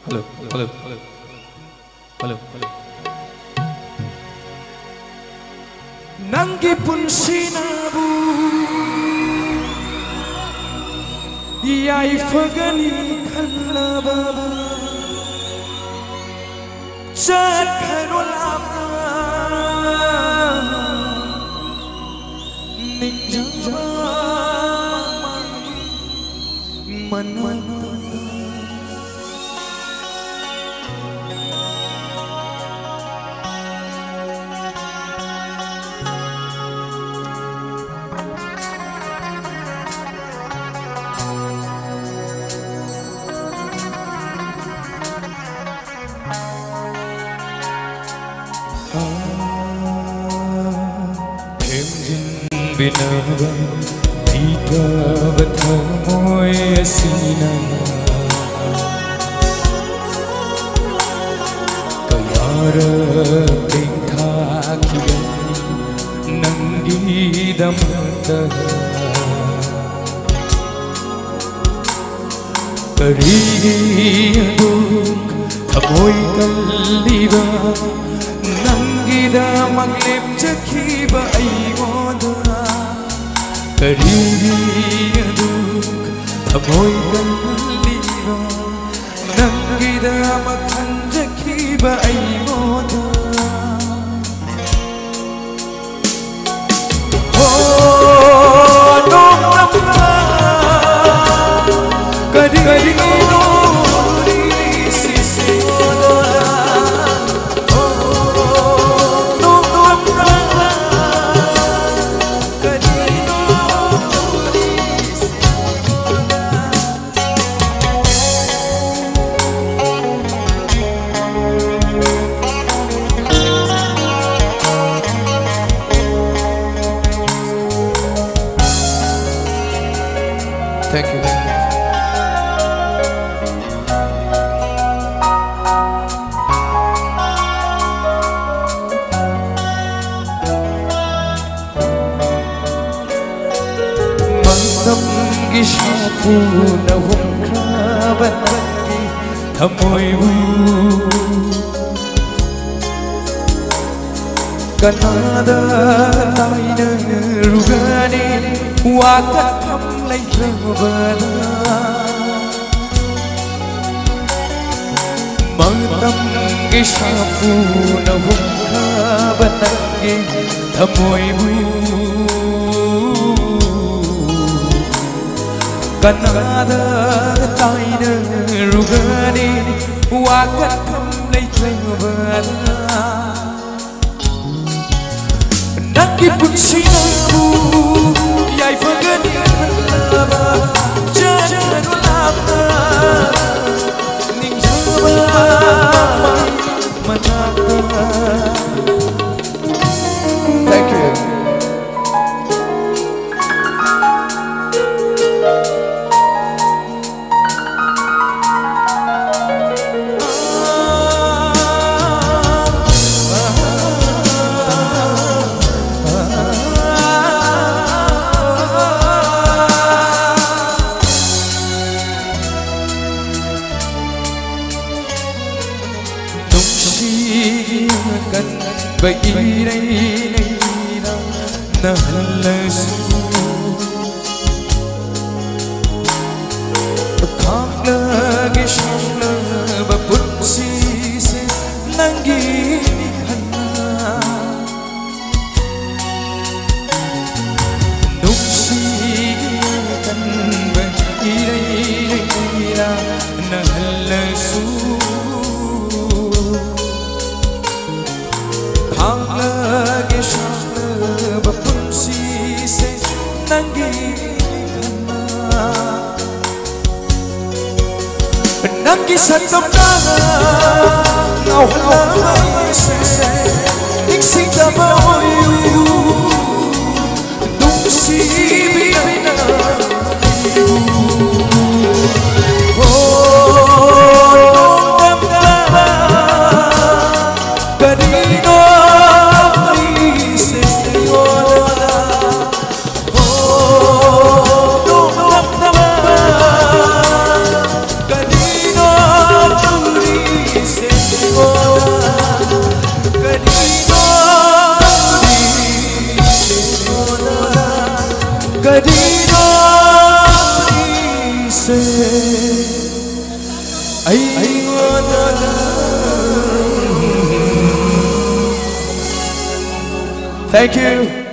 Hello, hello, hello, hello. Nanggi punsinabu, yai fagani khalaba, chat karolama, ninjama manata. Binaba Pita Bathamoy Asina Kayara Pintha Kiyan Nangi Damta Karigi Aduk Thamoy Kaliba Nangi Damaglim Jakiba Aymoda Karigi aduk thamoy kaliba Nangi damakhan jakiba aymoda Oh nong namna karigi nori sisimoda Oh nong namna Thank you. Mandam gishapu na humkrabangi thamoibu kanada taina rugani wakatam Bana Mantam gishafu na humka banangi thamoibu Kanada taina rugani wakatam bana Nangi punsinabu yai fagani Thank you. Vậy đây na lời su khóc lơ cái sông lơ và bút si se nangi khana nung si kan vậy đây na lời su Lagi shana bapunsi se nangi khana nangi satamna ngau halai se iksi tamoyu nungsi bina Thank you.